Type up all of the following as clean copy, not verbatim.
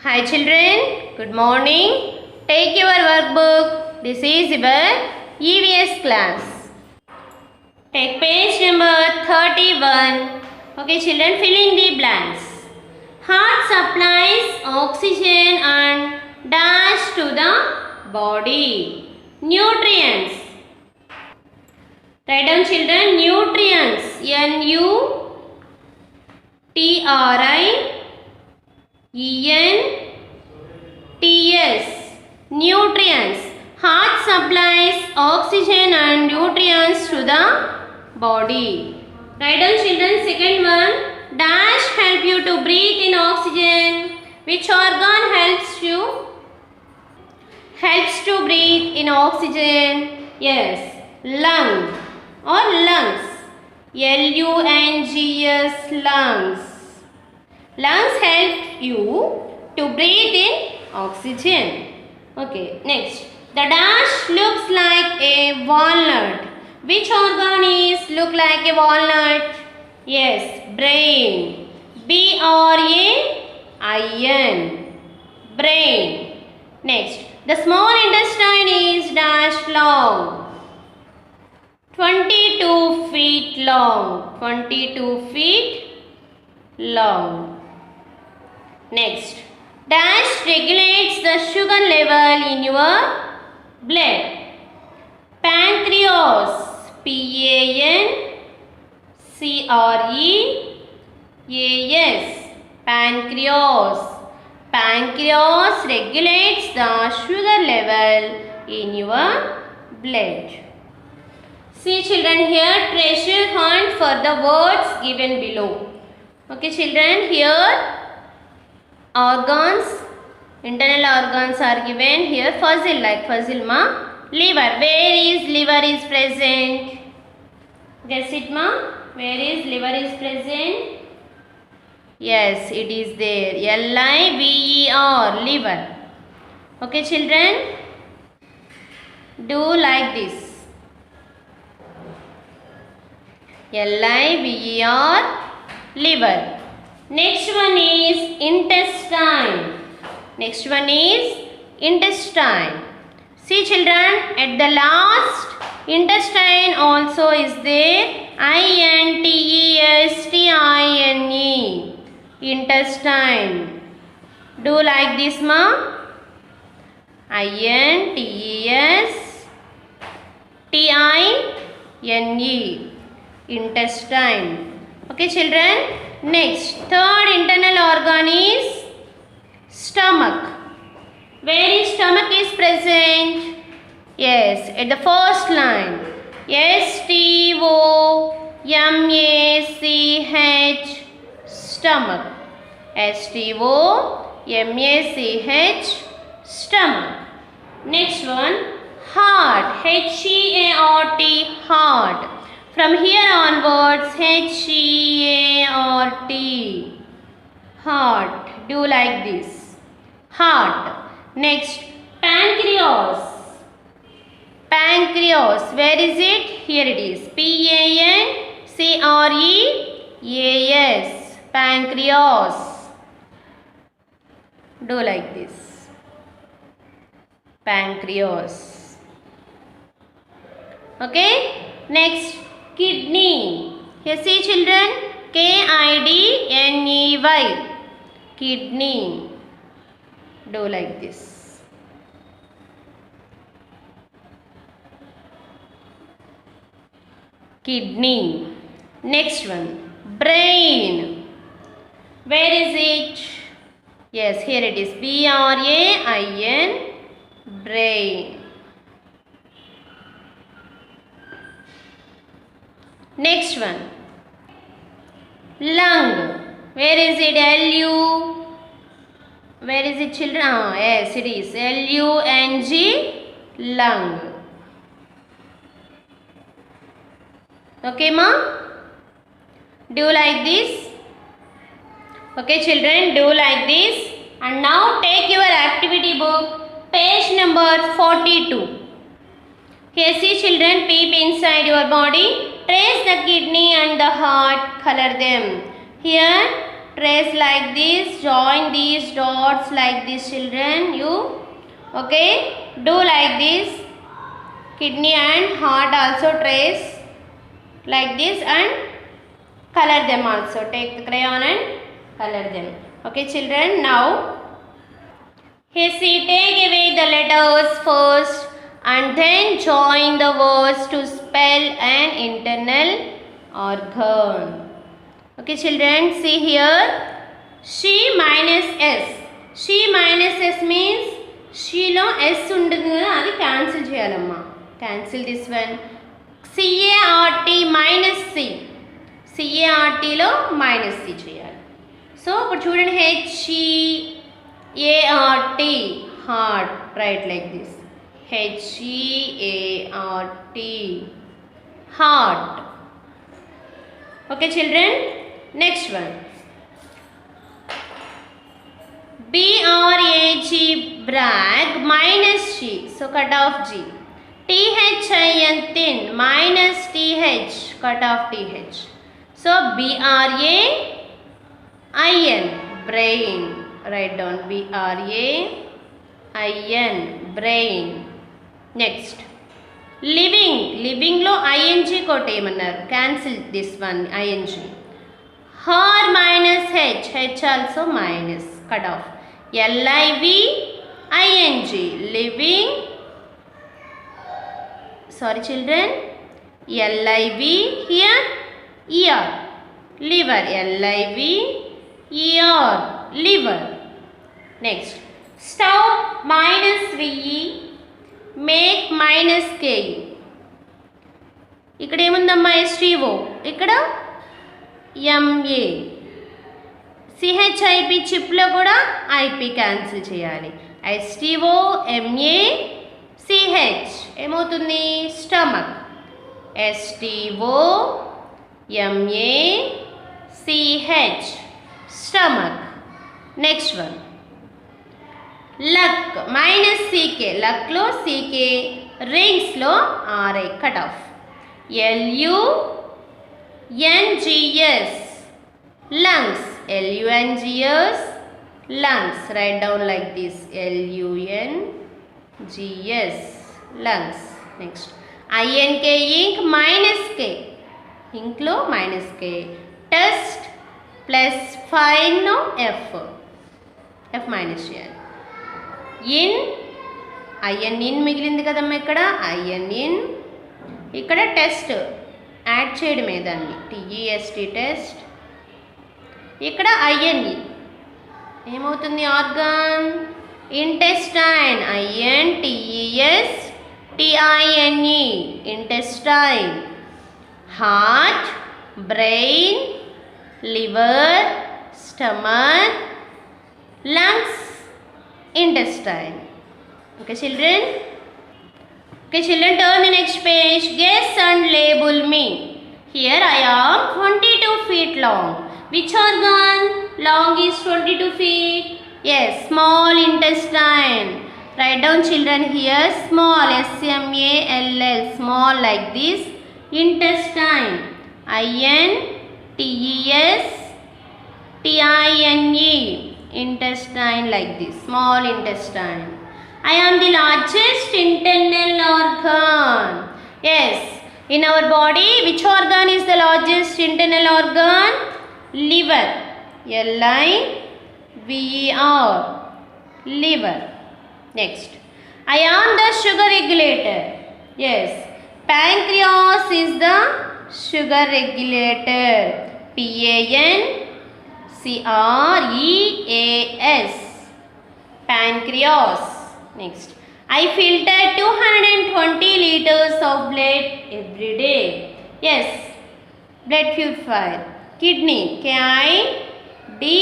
Hi children, good morning. Take your workbook. This is your EVS class. Take page number 31. Okay children, fill in the blanks. Heart supplies oxygen and dash to the body. Nutrients. Write down children, nutrients. N-U-T-R-I-E-N-T-S. Nutrients. Heart supplies oxygen and nutrients to the body. Write down children, second one. Dash help you to breathe in oxygen. Which organ helps to breathe in oxygen? Yes, lung or lungs. L-U-N-G-S, lungs. Lungs help you to breathe in oxygen. Okay, next. The dash looks like a walnut. Which organ look like a walnut? Yes, brain. B-R-A-I-N. Brain. Next. The small intestine is dash long. 22 feet long. 22 feet long. Next. Dash regulates the sugar level in your blood. Pancreas. P-A-N-C-R-E-A-S. Pancreas. Pancreas regulates the sugar level in your blood. See children, here treasure hunt for the words given below. Okay children, here organs, internal organs are given. Here fossil, like fossil ma. Liver, where is liver is present? Guess it ma? Where is liver is present? Yes, it is there. L-I-V-E-R, liver. Okay children, do like this. L-I-V-E-R, liver. Next one is intestine. Next one is intestine. See children, at the last intestine also is there. I-N-T-E-S-T-I-N-E. Intestine. Do like this ma. I-N-T-E-S-T-I-N-E. Intestine. Okay children. Next, third internal organ is stomach. Where is stomach is present? Yes, at the first line. S-T-O-M-A-C-H, stomach. S-T-O-M-A-C-H, stomach. Next one, heart. H-E-A-R-T, heart. From here onwards, H-E-A-R-T, heart. Do like this. Heart. Next, pancreas. Pancreas. Where is it? Here it is. P-A-N-C-R-E-A-S. Pancreas. Do like this. Pancreas. Okay. Next, kidney. Here see children. K-I-D-N-E-Y. Kidney. Do like this. Kidney. Next one, brain. Where is it? Yes, here it is. B-R-A-I-N, brain. Next one, lung. Where is it? L-U. Where is it children? Yes, it is. L-U-N-G, lung. Okay ma? Do like this. Okay children, do like this. And now take your activity book, page number 42. Here see children, peep inside your body. Trace the kidney and the heart, color them. Here trace like this, join these dots like this, children. You okay, do like this. Kidney and heart also trace like this and color them also. Take the crayon and color them. Okay, children. Now here see, take away the letters first and then join the words to spell an internal organ. Okay, children, see here. She minus S. She minus S means she lo S undundi kada, adi cancel cheyalamma. Cancel this one. CART minus C. CART lo minus C cheyali. So ఇప్పుడు చూడండి, HEART, heart, write like this. HEART, heart. Okay, children. Next one. BRAG, brag, minus G, so cut off G. THIN, thin, minus TH, cut off TH. So BRAIN, brain, write down BRAIN, brain. Next. Living, living lo ING కొట్టేయమన్నారు, cancel this one ING. Her minus H, H also minus, cut off. LIVING, living, sorry children, LIV here, ER, liver, LIVER, liver. Next, stop minus VE, make minus KE. ఇక్కడ ఏముందమ్మా, STO, ఇక్కడ MA. CHIP చిప్లో కూడా IP cancel చేయాలి. STO MA CH ఏమవుతుంది, stomach. STO MA CH, stomach. Next one. Luck minus CK, luck lo CK, rings lo RI, cut off. LUNGS, lungs, LUNGS, lungs, write down like this, LUNGS, lungs. Next, INK, ink, minus K, ink lo minus K, test plus fine no F, F minus చేయాలి. IN మిగిలింది కదమ్మా, ఇక్కడ IN, ఇక్కడ test add చేయడమే దాన్ని, TEST, test. ఇక్కడ INE ఏమవుతుంది, organ, intestine, INTESTINE, intestine. Heart, brain, liver, stomach, lungs, intestine. Okay, children. Okay, children, turn the next page. Guess and label me. Here I am 22 feet long. Which organ long is 22 feet? Yes, small intestine. Write down, children, here small, SMALL, small like this. Intestine, INTESTINE, intestine like this, small intestine. I am the largest internal organ. Yes, in our body, which organ is the largest internal organ? Liver, LIVER, liver. Next, I am the sugar regulator. Yes, pancreas is the sugar regulator. PANCREAS, pancreas. Next, I filter 220 liters of blood every day. Yes, blood purifier. Kidney, KIDNEY,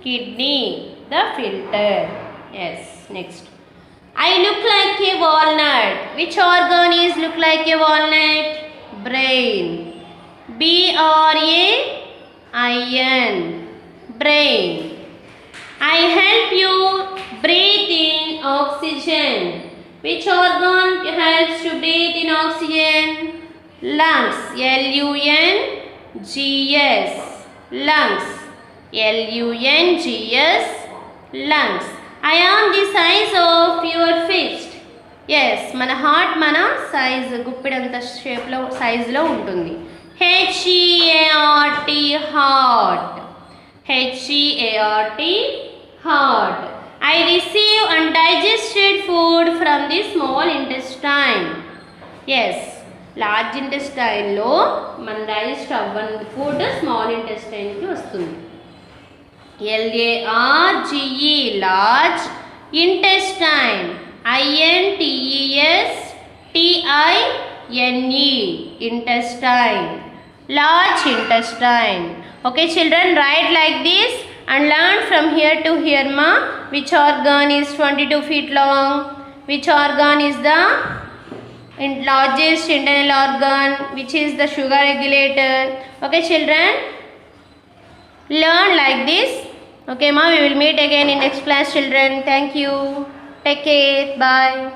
kidney, the filter. Yes. Next, I look like a walnut. Which organ is look like a walnut? Brain, BRAIN, brain. I help you breathe in oxygen. Which organ helps to breathe in oxygen? Lungs, G-S, lungs. L-U-N-G-S, lungs. I am the size of your fist. Yes, మన heart మన size గుప్పిడంత షేప్లో సైజులో ఉంటుంది. H-E-A-R-T, heart. H-E-A-R-T, heart. I receive undigested food from the small intestine. Yes, large ఇంటెస్టైన్లో మన digest అవ్వని food small ఇంటెస్టైన్కి వస్తుంది. LARGE, large intestine. INTESTINE, intestine, large intestine. Okay children, write like this and learn from here to here ma. Which organ is 22 feet long? Which organ is the largest internal organ? Which is the sugar regulator? Okay children, learn like this. Okay ma, we will meet again in next class children. Thank you. Take care. Bye.